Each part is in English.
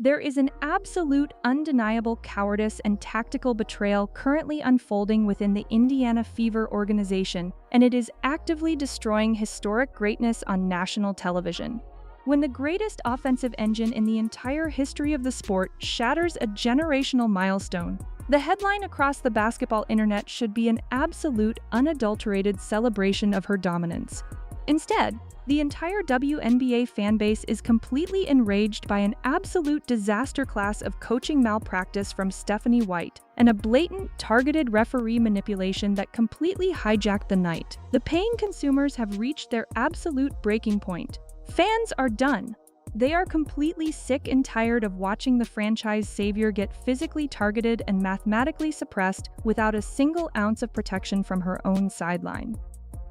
There is an absolute, undeniable cowardice and tactical betrayal currently unfolding within the Indiana Fever organization, and it is actively destroying historic greatness on national television. When the greatest offensive engine in the entire history of the sport shatters a generational milestone, the headline across the basketball internet should be an absolute, unadulterated celebration of her dominance. Instead, the entire WNBA fanbase is completely enraged by an absolute disaster class of coaching malpractice from Stephanie White and a blatant, targeted referee manipulation that completely hijacked the night. The paying consumers have reached their absolute breaking point. Fans are done. They are completely sick and tired of watching the franchise savior get physically targeted and mathematically suppressed without a single ounce of protection from her own sideline.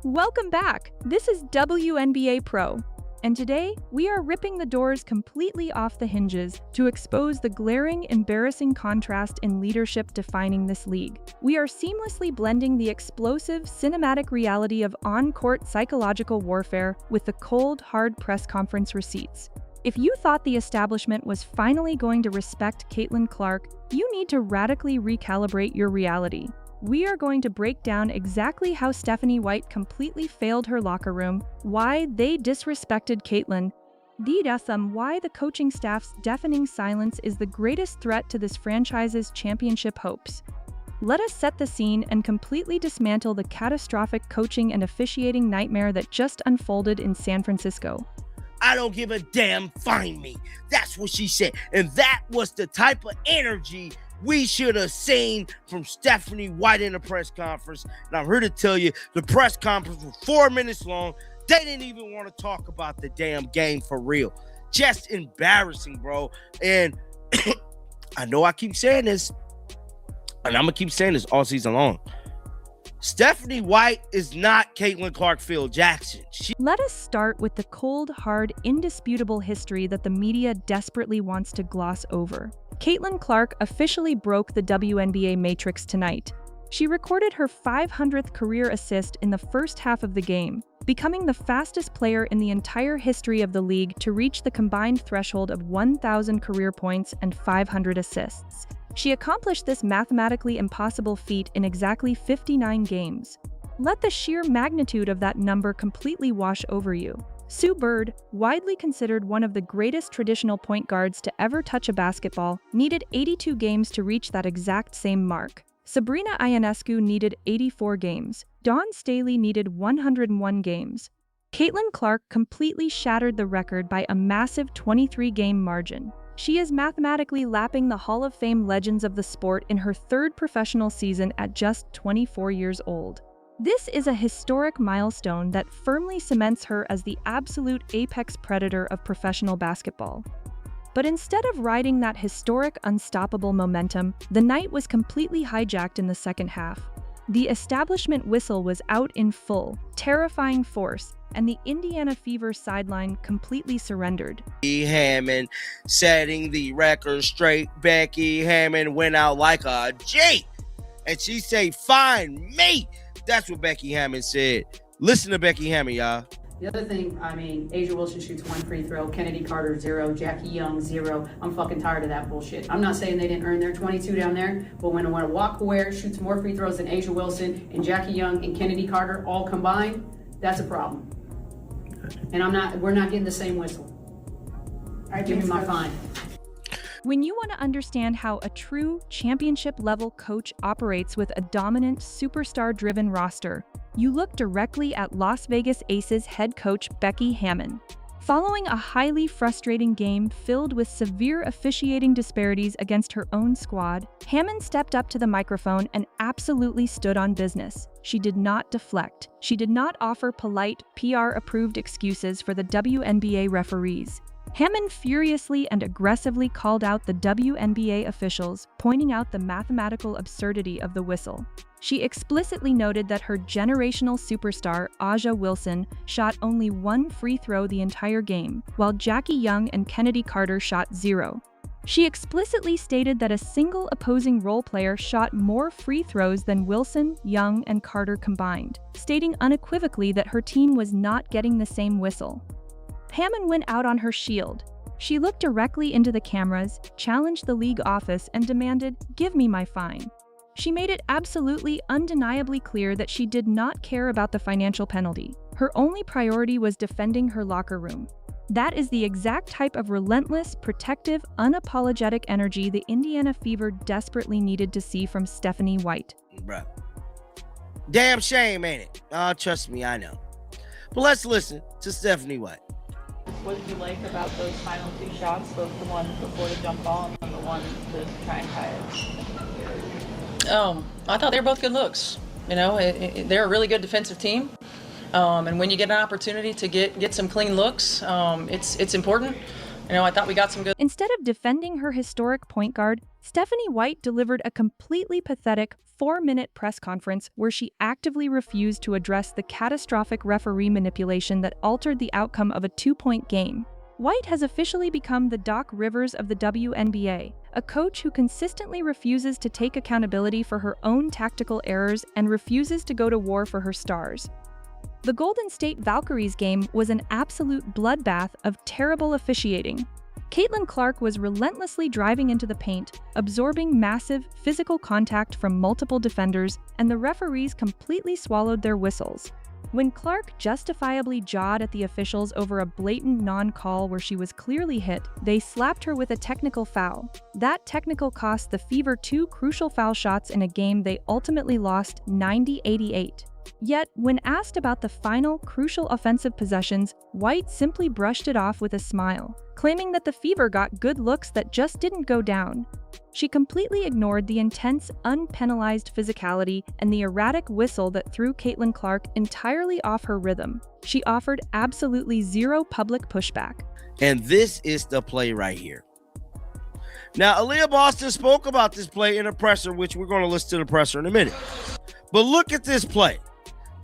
Welcome back! This is WNBA Pro, and today we are ripping the doors completely off the hinges to expose the glaring, embarrassing contrast in leadership defining this league. We are seamlessly blending the explosive, cinematic reality of on-court psychological warfare with the cold, hard press conference receipts. If you thought the establishment was finally going to respect Caitlin Clark, you need to radically recalibrate your reality. We are going to break down exactly how Stephanie White completely failed her locker room, why they disrespected Caitlin, why the coaching staff's deafening silence is the greatest threat to this franchise's championship hopes. Let us set the scene and completely dismantle the catastrophic coaching and officiating nightmare that just unfolded in San Francisco. I don't give a damn, find me. That's what she said. And that was the type of energy we should have seen from Stephanie White in the press conference. And I'm here to tell you, the press conference was 4 minutes long. They didn't even want to talk about the damn game for real. Just embarrassing, bro. And I know I keep saying this, and I'm going to keep saying this all season long. Stephanie White is not Caitlin Clark Phil Jackson. Let us start with the cold, hard, indisputable history that the media desperately wants to gloss over. Caitlin Clark officially broke the WNBA matrix tonight. She recorded her 500th career assist in the first half of the game, becoming the fastest player in the entire history of the league to reach the combined threshold of 1,000 career points and 500 assists. She accomplished this mathematically impossible feat in exactly 59 games. Let the sheer magnitude of that number completely wash over you. Sue Bird, widely considered one of the greatest traditional point guards to ever touch a basketball, needed 82 games to reach that exact same mark. Sabrina Ionescu needed 84 games. Dawn Staley needed 101 games. Caitlin Clark completely shattered the record by a massive 23-game margin. She is mathematically lapping the Hall of Fame legends of the sport in her third professional season at just 24 years old. This is a historic milestone that firmly cements her as the absolute apex predator of professional basketball. But instead of riding that historic, unstoppable momentum, the night was completely hijacked in the second half. The establishment whistle was out in full, terrifying force, and the Indiana Fever sideline completely surrendered. Hammon setting the record straight. Becky Hammon went out like a G. And she said, find me. That's what Becky Hammon said. Listen to Becky Hammon, y'all. The other thing, Asia Wilson shoots 1 free throw, Kennedy Carter 0, Jackie Young 0. I'm fucking tired of that bullshit. I'm not saying they didn't earn their 22 down there, but when Walker Ware shoots more free throws than Asia Wilson and Jackie Young and Kennedy Carter all combined, that's a problem. And we're not getting the same whistle. All right, give me my fine. When you want to understand how a true championship-level coach operates with a dominant, superstar-driven roster, you look directly at Las Vegas Aces head coach Becky Hammon. Following a highly frustrating game filled with severe officiating disparities against her own squad, Hammon stepped up to the microphone and absolutely stood on business. She did not deflect. She did not offer polite, PR-approved excuses for the WNBA referees. Hammon furiously and aggressively called out the WNBA officials, pointing out the mathematical absurdity of the whistle. She explicitly noted that her generational superstar, Asia Wilson, shot only 1 free throw the entire game, while Jackie Young and Kennedy Carter shot 0. She explicitly stated that a single opposing role player shot more free throws than Wilson, Young, and Carter combined, stating unequivocally that her team was not getting the same whistle. Hammon went out on her shield. She looked directly into the cameras, challenged the league office, and demanded, "Give me my fine." She made it absolutely undeniably clear that she did not care about the financial penalty. Her only priority was defending her locker room. That is the exact type of relentless, protective, unapologetic energy the Indiana Fever desperately needed to see from Stephanie White. Bruh. Damn shame, ain't it? Trust me, I know. But let's listen to Stephanie White. What did you like about those final two shots, both the one before the jump ball and the one to try and tie it? I thought they were both good looks. You know, they're a really good defensive team. And when you get an opportunity to get some clean looks, it's important. You know, I thought we got some good. Instead of defending her historic point guard, Stephanie White delivered a completely pathetic 4-minute press conference where she actively refused to address the catastrophic referee manipulation that altered the outcome of a 2-point game. White has officially become the Doc Rivers of the WNBA, a coach who consistently refuses to take accountability for her own tactical errors and refuses to go to war for her stars. The Golden State Valkyries game was an absolute bloodbath of terrible officiating. Caitlin Clark was relentlessly driving into the paint, absorbing massive physical contact from multiple defenders, and the referees completely swallowed their whistles. When Clark justifiably jawed at the officials over a blatant non-call where she was clearly hit, they slapped her with a technical foul. That technical cost the Fever 2 crucial foul shots in a game they ultimately lost 90-88. Yet, when asked about the final, crucial offensive possessions, White simply brushed it off with a smile, claiming that the Fever got good looks that just didn't go down. She completely ignored the intense, unpenalized physicality and the erratic whistle that threw Caitlin Clark entirely off her rhythm. She offered absolutely zero public pushback. And this is the play right here. Now, Aaliyah Boston spoke about this play in a presser, which we're going to listen to the presser in a minute. But look at this play.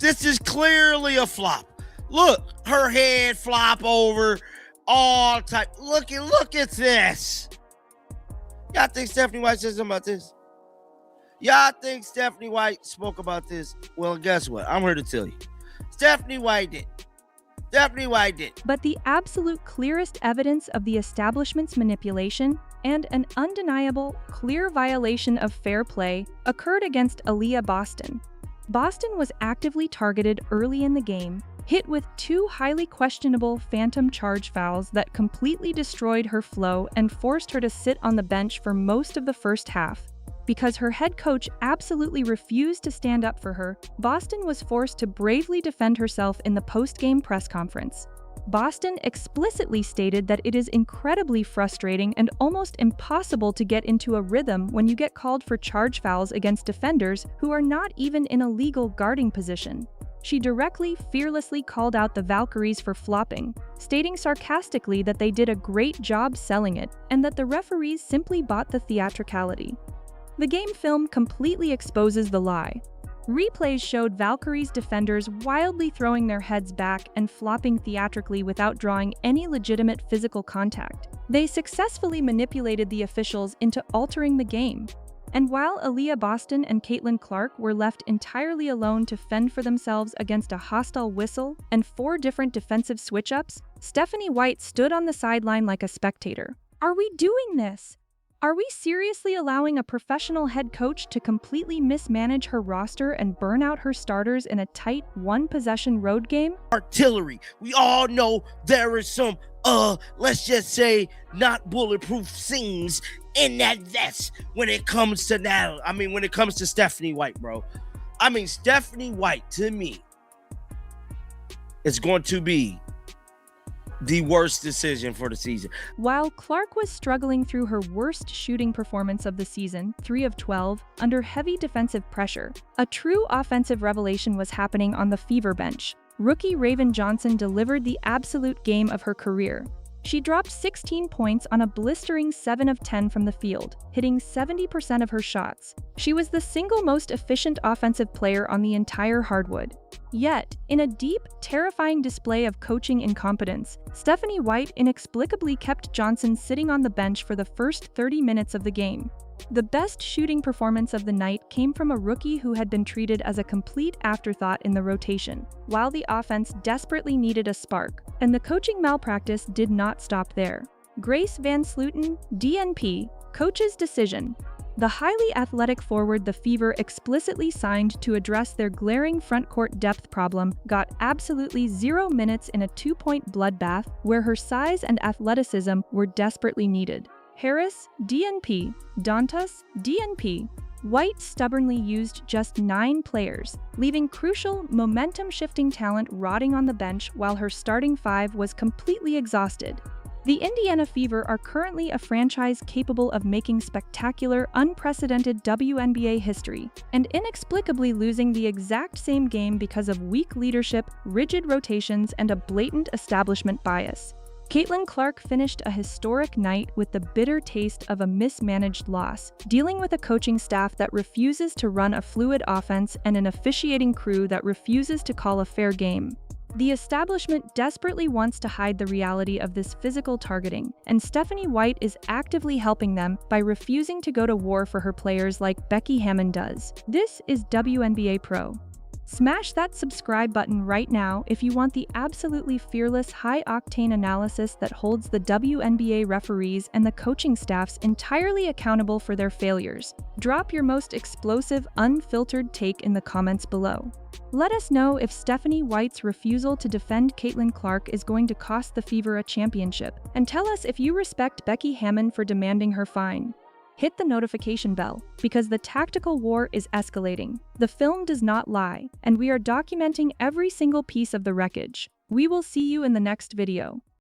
This is clearly a flop. Look, her head flop over, all type. Look at this. Y'all think Stephanie White said something about this? Y'all think Stephanie White spoke about this? Well, guess what? I'm here to tell you. Stephanie White did. Stephanie White did. But the absolute clearest evidence of the establishment's manipulation and an undeniable, clear violation of fair play occurred against Aaliyah Boston. Boston was actively targeted early in the game, hit with 2 highly questionable phantom charge fouls that completely destroyed her flow and forced her to sit on the bench for most of the first half. Because her head coach absolutely refused to stand up for her, Boston was forced to bravely defend herself in the post-game press conference. Boston explicitly stated that it is incredibly frustrating and almost impossible to get into a rhythm when you get called for charge fouls against defenders who are not even in a legal guarding position. She directly, fearlessly called out the Valkyries for flopping, stating sarcastically that they did a great job selling it and that the referees simply bought the theatricality. The game film completely exposes the lie. Replays showed Valkyries defenders wildly throwing their heads back and flopping theatrically without drawing any legitimate physical contact. They successfully manipulated the officials into altering the game. And while Aaliyah Boston and Caitlin Clark were left entirely alone to fend for themselves against a hostile whistle and 4 different defensive switch-ups, Stephanie White stood on the sideline like a spectator. Are we doing this? Are we seriously allowing a professional head coach to completely mismanage her roster and burn out her starters in a tight 1-possession road game? Artillery. We all know there is some, let's just say, not bulletproof things in that vest when it comes to now. I mean, when it comes to Stephanie White, bro. I mean, Stephanie White, to me, is going to be the worst decision for the season. While Clark was struggling through her worst shooting performance of the season, 3 of 12, under heavy defensive pressure, a true offensive revelation was happening on the Fever bench. Rookie Raven Johnson delivered the absolute game of her career. She dropped 16 points on a blistering 7 of 10 from the field, hitting 70% of her shots. She was the single most efficient offensive player on the entire hardwood. Yet, in a deep, terrifying display of coaching incompetence, Stephanie White inexplicably kept Johnson sitting on the bench for the first 30 minutes of the game. The best shooting performance of the night came from a rookie who had been treated as a complete afterthought in the rotation, while the offense desperately needed a spark, and the coaching malpractice did not stop there. Grace Van Slooten, DNP, coach's decision. The highly athletic forward the Fever explicitly signed to address their glaring frontcourt depth problem got absolutely 0 minutes in a 2-point bloodbath where her size and athleticism were desperately needed. Harris, DNP, Dantas, DNP. White stubbornly used just 9 players, leaving crucial, momentum-shifting talent rotting on the bench while her starting 5 was completely exhausted. The Indiana Fever are currently a franchise capable of making spectacular, unprecedented WNBA history, and inexplicably losing the exact same game because of weak leadership, rigid rotations, and a blatant establishment bias. Caitlin Clark finished a historic night with the bitter taste of a mismanaged loss, dealing with a coaching staff that refuses to run a fluid offense and an officiating crew that refuses to call a fair game. The establishment desperately wants to hide the reality of this physical targeting, and Stephanie White is actively helping them by refusing to go to war for her players like Becky Hammon does. This is WNBA Pro. Smash that subscribe button right now if you want the absolutely fearless, high-octane analysis that holds the WNBA referees and the coaching staffs entirely accountable for their failures. Drop your most explosive, unfiltered take in the comments below. Let us know if Stephanie White's refusal to defend Caitlin Clark is going to cost the Fever a championship, and tell us if you respect Becky Hammon for demanding her fine. Hit the notification bell, because the tactical war is escalating. The film does not lie, and we are documenting every single piece of the wreckage. We will see you in the next video.